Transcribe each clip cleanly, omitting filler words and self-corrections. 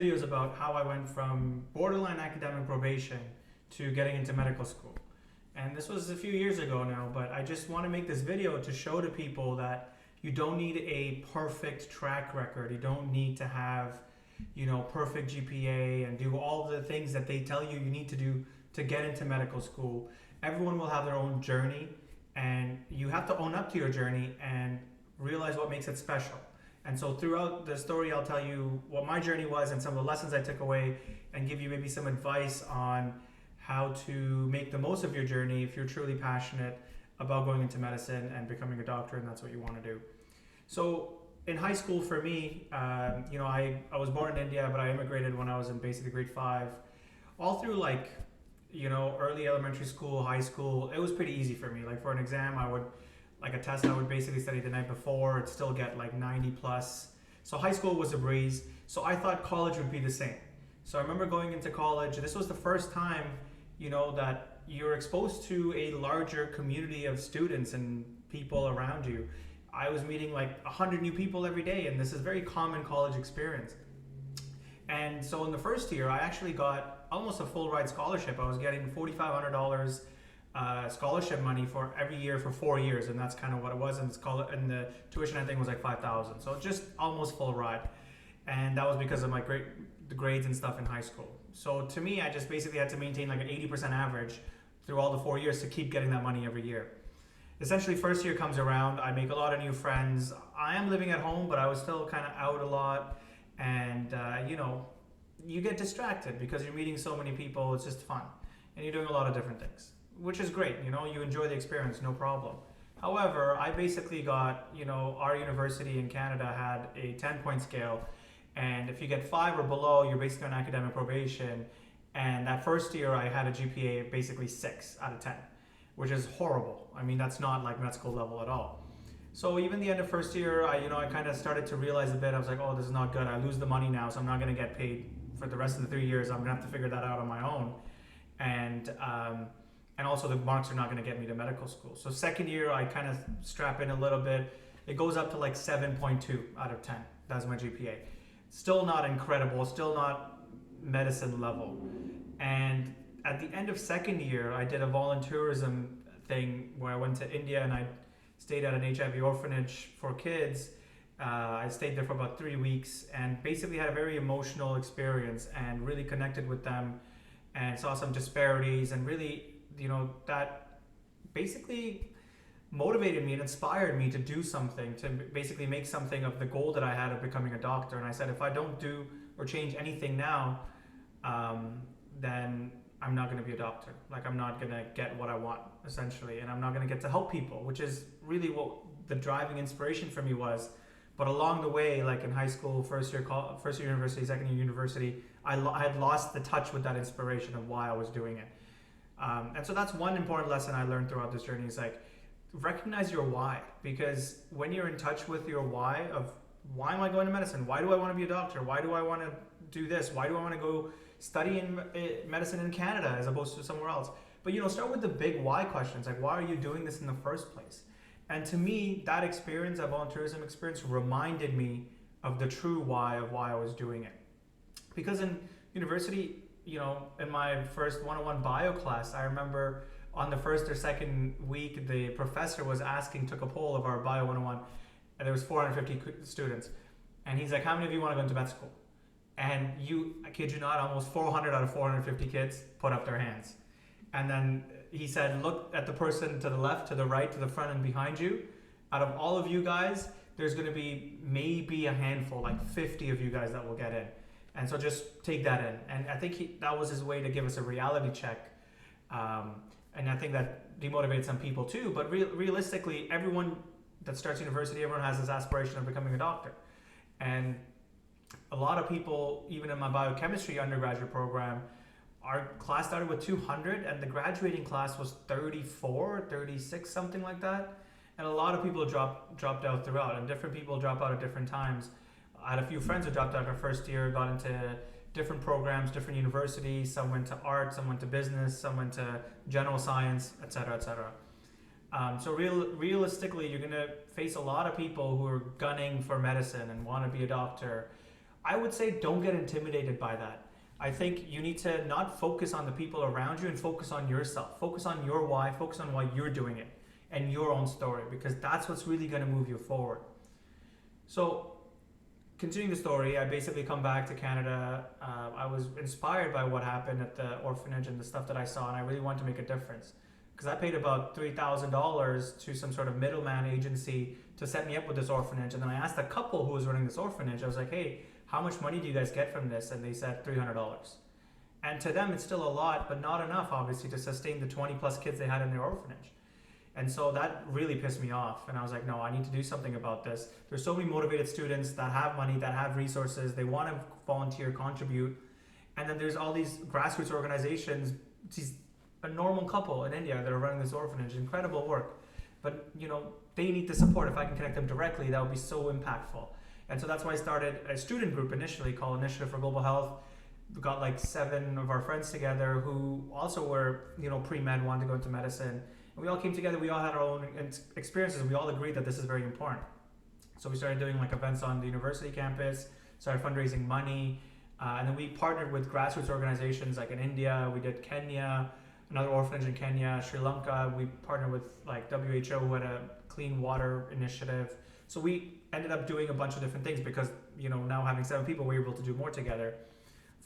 Videos about how I went from borderline academic probation to getting into medical school. And this was a few years ago now, but I just want to make this video to show to people that you don't need a perfect track record. You don't need to have, perfect GPA and do all the things that they tell you need to do to get into medical school. Everyone will have their own journey, and you have to own up to your journey and realize what makes it special. And so throughout the story, I'll tell you what my journey was and some of the lessons I took away, and give you maybe some advice on how to make the most of your journey if you're truly passionate about going into medicine and becoming a doctor, and that's what you want to do. So in high school for me, I was born in India, but I immigrated when I was in basically grade 5. All through early elementary school, high school, it was pretty easy for me. Like for an exam, a test, I would basically study the night before. I'd still get like 90 plus. So high school was a breeze. So I thought college would be the same. So I remember going into college. This was the first time, that you're exposed to a larger community of students and people around you. I was meeting like 100 new people every day, and this is a very common college experience. And so in the first year, I actually got almost a full ride scholarship. I was getting $4,500 scholarship money for every year for 4 years, and that's kind of what it was. And the tuition I think was like $5,000, so just almost full ride. And that was because of the grades and stuff in high school. So to me, I just basically had to maintain like an 80% average through all the 4 years to keep getting that money every year. Essentially, first year comes around, I make a lot of new friends. I am living at home, but I was still kind of out a lot, and you get distracted because you're meeting so many people. It's just fun, and you're doing a lot of different things, which is great. You enjoy the experience, no problem. However, I basically got, our university in Canada had a 10-point scale, and if you get 5 or below, you're basically on academic probation. And that first year, I had a GPA of basically 6 out of 10, which is horrible. I mean, that's not like med school level at all. So even the end of first year, I kind of started to realize a bit. I was like, oh, this is not good. I lose the money now, so I'm not going to get paid for the rest of the 3 years. I'm going to have to figure that out on my own. And also the marks are not going to get me to medical school. So second year, I kind of strap in a little bit. It goes up to like 7.2 out of 10. That's my GPA. Still not incredible, still not medicine level. And at the end of second year, I did a volunteerism thing where I went to India and I stayed at an HIV orphanage for kids. I stayed there for about 3 weeks and basically had a very emotional experience and really connected with them and saw some disparities, and really, that basically motivated me and inspired me to do something, to basically make something of the goal that I had of becoming a doctor. And I said, if I don't do or change anything now, then I'm not going to be a doctor. Like, I'm not going to get what I want, essentially, and I'm not going to get to help people, which is really what the driving inspiration for me was. But along the way, like in high school, first year university, second year university, I had lost the touch with that inspiration of why I was doing it. And so that's one important lesson I learned throughout this journey, is like, recognize your why. Because when you're in touch with your why of, why am I going to medicine? Why do I want to be a doctor? Why do I want to do this? Why do I want to go study in medicine in Canada as opposed to somewhere else? But start with the big why questions, like, why are you doing this in the first place? And to me, that experience, that volunteerism experience, reminded me of the true why of why I was doing it. Because in university, in my first one-on-one bio class, I remember on the first or second week, the professor took a poll of our bio 101, and there was 450 students. And he's like, how many of you want to go into med school? And I kid you not, almost 400 out of 450 kids put up their hands. And then he said, look at the person to the left, to the right, to the front, and behind you. Out of all of you guys, there's going to be maybe a handful, like 50 of you guys that will get in. And so just take that in. And I think that was his way to give us a reality check. And I think that demotivated some people too. But realistically, everyone that starts university, everyone has this aspiration of becoming a doctor. And a lot of people, even in my biochemistry undergraduate program, our class started with 200 and the graduating class was 34, 36, something like that. And a lot of people dropped out throughout, and different people drop out at different times. I had a few friends who dropped out our first year, got into different programs, different universities. Some went to art, some went to business, some went to general science, etc., etc. So realistically, you're going to face a lot of people who are gunning for medicine and want to be a doctor. I would say don't get intimidated by that. I think you need to not focus on the people around you and focus on yourself. Focus on your why, focus on why you're doing it and your own story, because that's what's really going to move you forward. So, continuing the story, I basically come back to Canada. I was inspired by what happened at the orphanage and the stuff that I saw, and I really wanted to make a difference. Because I paid about $3,000 to some sort of middleman agency to set me up with this orphanage. And then I asked the couple who was running this orphanage, I was like, hey, how much money do you guys get from this? And they said $300. And to them, it's still a lot, but not enough, obviously, to sustain the 20 plus kids they had in their orphanage. And so that really pissed me off. And I was like, no, I need to do something about this. There's so many motivated students that have money, that have resources. They want to volunteer, contribute. And then there's all these grassroots organizations, a normal couple in India that are running this orphanage, incredible work. But, they need the support. If I can connect them directly, that would be so impactful. And so that's why I started a student group initially called Initiative for Global Health. We got like 7 of our friends together who also were, pre-med, wanted to go into medicine. And we all came together, we all had our own experiences, and we all agreed that this is very important. So we started doing like events on the university campus, started fundraising money, and then we partnered with grassroots organizations like in India, we did Kenya, another orphanage in Kenya, Sri Lanka. We partnered with like WHO, who had a clean water initiative. So we ended up doing a bunch of different things because, now having 7 people, we were able to do more together,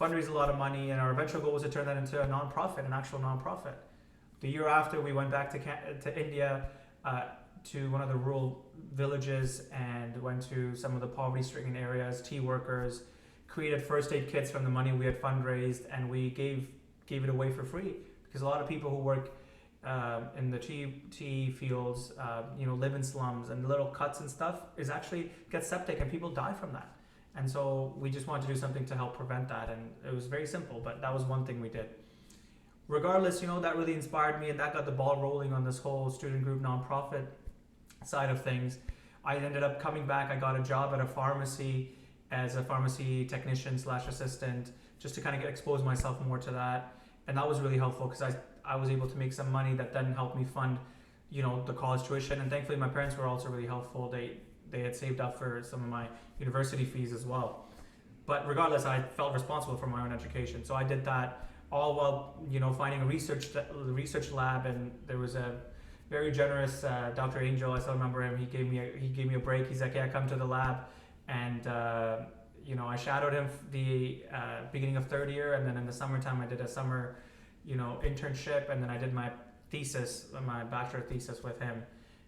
fundraise a lot of money, and our eventual goal was to turn that into a nonprofit, an actual nonprofit. The year after, we went back to India, to one of the rural villages, and went to some of the poverty-stricken areas, tea workers, created first aid kits from the money we had fundraised, and we gave it away for free. Because a lot of people who work in the tea fields, live in slums and little cuts and stuff, is actually get septic, and people die from that. And so we just wanted to do something to help prevent that, and it was very simple, but that was one thing we did. Regardless, that really inspired me, and that got the ball rolling on this whole student group nonprofit side of things. I ended up coming back. I got a job at a pharmacy as a pharmacy technician / assistant, just to kind of expose myself more to that. And that was really helpful because I was able to make some money that then helped me fund, the college tuition. And thankfully, my parents were also really helpful. They had saved up for some of my university fees as well. But regardless, I felt responsible for my own education. So I did that, all while finding a research lab, and there was a very generous Dr. Angel. I still remember him. He gave me a break. He's like, yeah, come to the lab, and I shadowed him the beginning of 3rd year, and then in the summertime I did a summer internship, and then I did my bachelor thesis with him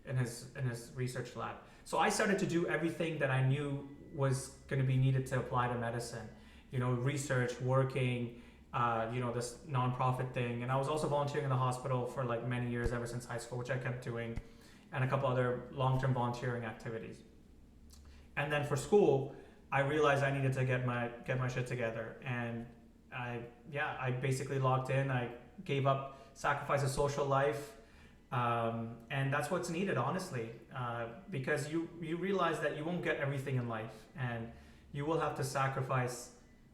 in his research lab. So I started to do everything that I knew was going to be needed to apply to medicine. Research, working, this nonprofit thing. And I was also volunteering in the hospital for like many years ever since high school, which I kept doing, and a couple other long-term volunteering activities. And then for school, I realized I needed to get my shit together. And I basically logged in. I gave up, sacrificed a social life. And that's what's needed, honestly, because you realize that you won't get everything in life, and you will have to sacrifice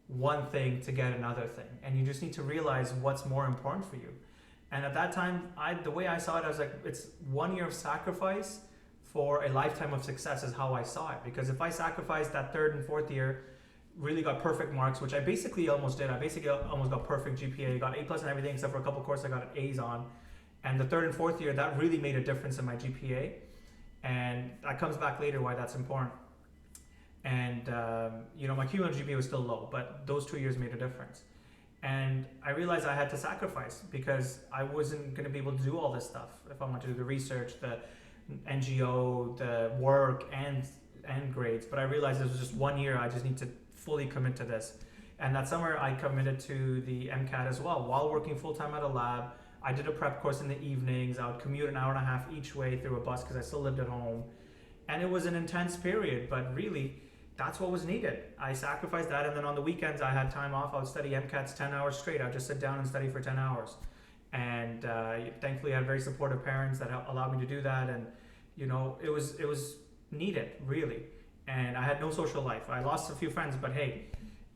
one thing to get another thing, and you just need to realize what's more important for you. And at that time, the way I saw it, I was like, it's 1 year of sacrifice for a lifetime of success is how I saw it. Because if I sacrificed that 3rd and 4th year, really got perfect marks, which I basically almost did. I basically almost got perfect GPA, got A+ and everything except for a couple courses I got A's on. And the 3rd and 4th year, that really made a difference in my GPA. And that comes back later why that's important. And, my cumulative GPA was still low, but those 2 years made a difference. And I realized I had to sacrifice because I wasn't going to be able to do all this stuff. If I wanted to do the research, the NGO, the work, and grades. But I realized it was just 1 year. I just need to fully commit to this. And that summer, I committed to the MCAT as well. While working full-time at a lab, I did a prep course in the evenings. I would commute an hour and a half each way through a bus because I still lived at home. And it was an intense period, but really, that's what was needed. I sacrificed that, and then on the weekends I had time off. I would study MCATs 10 hours straight. I would just sit down and study for 10 hours. And thankfully I had very supportive parents that allowed me to do that, and it was needed, really. And I had no social life. I lost a few friends, but hey,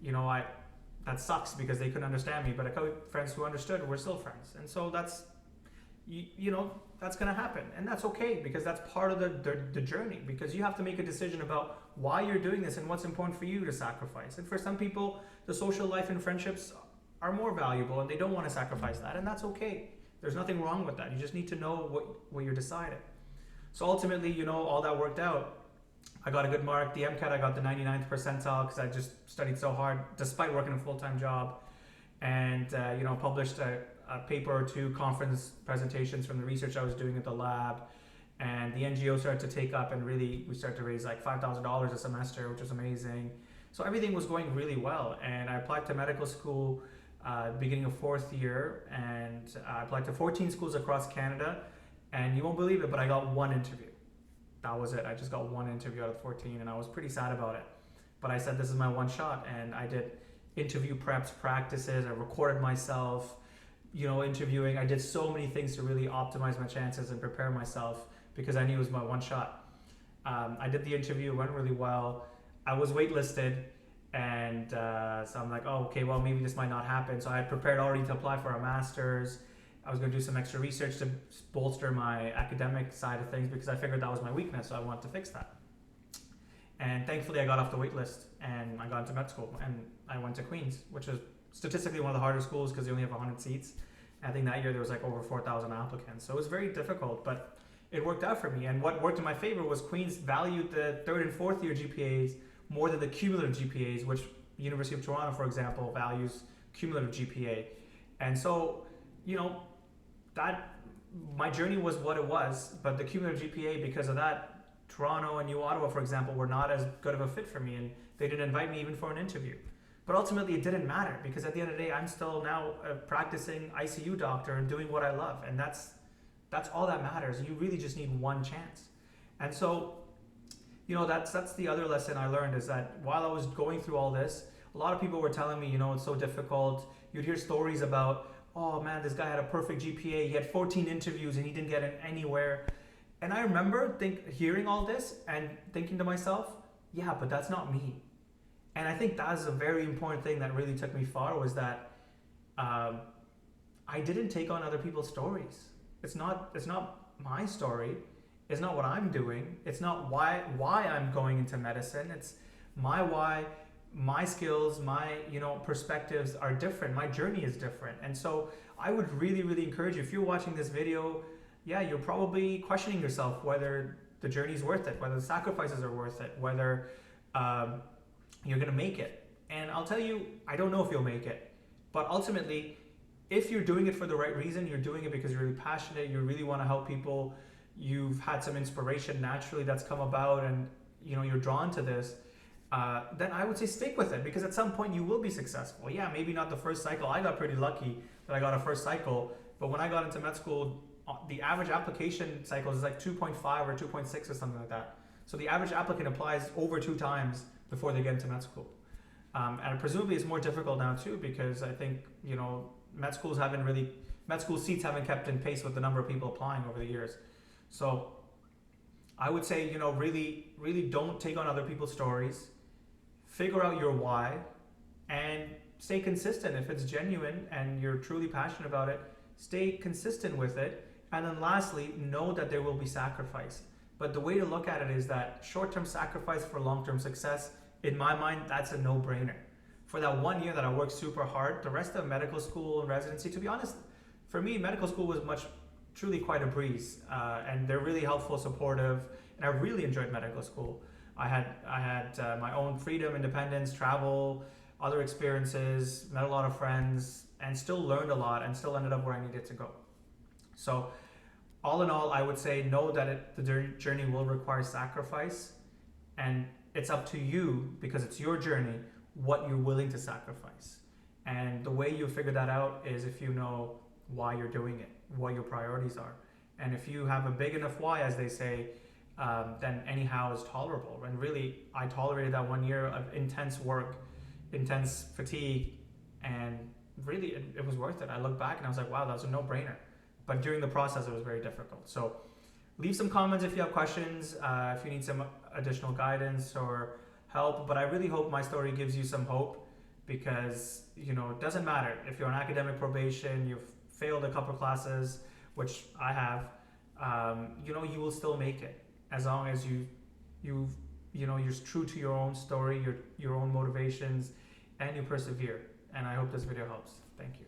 that sucks because they couldn't understand me, but a couple friends who understood were still friends. And so that's you know, that's going to happen. And that's okay, because that's part of the journey, because you have to make a decision about why you're doing this and what's important for you to sacrifice. And for some people, the social life and friendships are more valuable and they don't want to sacrifice that. And that's okay. There's nothing wrong with that. You just need to know what you're deciding. So ultimately, you know, all that worked out. I got a good mark. The MCAT, I got the 99th percentile because I just studied so hard despite working a full-time job. And, you know, published a paper or two, conference presentations from the research I was doing at the lab. And the NGO started to take up, and really we started to raise like $5,000 a semester, which was amazing. So everything was going really well. And I applied to medical school beginning of fourth year, and I applied to 14 schools across Canada. And you won't believe it, but I got one interview. That was it. I just got one interview out of 14, and I was pretty sad about it. But I said, this is my one shot. And I did interview preps, practices. I recorded myself, you know, interviewing. I did so many things to really optimize my chances and prepare myself, because I knew it was my one shot. I did the interview, it went really well. I was waitlisted, and so I'm like, oh, okay, well, maybe this might not happen. So I had prepared already to apply for a master's. I was going to do some extra research to bolster my academic side of things, because I figured that was my weakness, so I wanted to fix that. And thankfully I got off the wait list and I got into med school, and I went to Queen's, which is statistically one of the harder schools because they only have 100 seats. I think that year there was like over 4,000 applicants. So it was very difficult, but it worked out for me. And what worked in my favor was Queen's valued the third and fourth year GPAs more than the cumulative GPAs, which University of Toronto, for example, values cumulative GPA. And so, you know, that my journey was what it was, but the cumulative GPA, because of that, Toronto and New Ottawa, for example, were not as good of a fit for me, and they didn't invite me even for an interview. But ultimately it didn't matter, because at the end of the day, I'm still now a practicing ICU doctor and doing what I love, and that's all that matters. You really just need one chance. And so, you know, that's the other lesson I learned, is that while I was going through all this, a lot of people were telling me, you know, it's so difficult. You'd hear stories about, oh man, this guy had a perfect GPA, he had 14 interviews and he didn't get in anywhere. And I remember hearing all this and thinking to myself, yeah, but that's not me. And I think that's a very important thing that really took me far, was that I didn't take on other people's stories. It's not my story. It's not what I'm doing. It's not why I'm going into medicine. It's my why. My skills, my, you know, perspectives are different. My journey is different. And so I would really, really encourage you, if you're watching this video, yeah, you're probably questioning yourself whether the journey is worth it, whether the sacrifices are worth it, whether you're going to make it. And I'll tell you, I don't know if you'll make it. But ultimately, if you're doing it for the right reason, you're doing it because you're really passionate, you really want to help people, you've had some inspiration naturally that's come about, and, you know, you're drawn to this, then I would say stick with it, because at some point you will be successful. Yeah, maybe not the first cycle. I got pretty lucky that I got a first cycle, but when I got into med school, the average application cycle is like 2.5 or 2.6 or something like that. So the average applicant applies over 2 times before they get into med school. And presumably it's more difficult now too, because I think, you know, med school seats haven't kept in pace with the number of people applying over the years. So I would say, you know, really, really don't take on other people's stories. Figure out your why and stay consistent. If it's genuine and you're truly passionate about it, stay consistent with it. And then lastly, know that there will be sacrifice. But the way to look at it is that short-term sacrifice for long-term success, in my mind, that's a no-brainer. For that 1 year that I worked super hard, the rest of medical school and residency, to be honest, for me, medical school was truly quite a breeze. And they're really helpful, supportive, and I really enjoyed medical school. I had my own freedom, independence, travel, other experiences, met a lot of friends, and still learned a lot, and still ended up where I needed to go. So all in all, I would say know that the journey will require sacrifice, and it's up to you, because it's your journey, what you're willing to sacrifice. And the way you figure that out is if you know why you're doing it, what your priorities are. And if you have a big enough why, as they say, then anyhow is tolerable. And really, I tolerated that 1 year of intense work, intense fatigue, and really it was worth it. I look back and I was like, wow, that was a no-brainer. But during the process, it was very difficult. So leave some comments if you have questions, if you need some additional guidance or help. But I really hope my story gives you some hope, because, you know, it doesn't matter if you're on academic probation, you've failed a couple classes, which I have, you know, you will still make it as long as you you're true to your own story, your own motivations, and you persevere. And I hope this video helps. Thank you.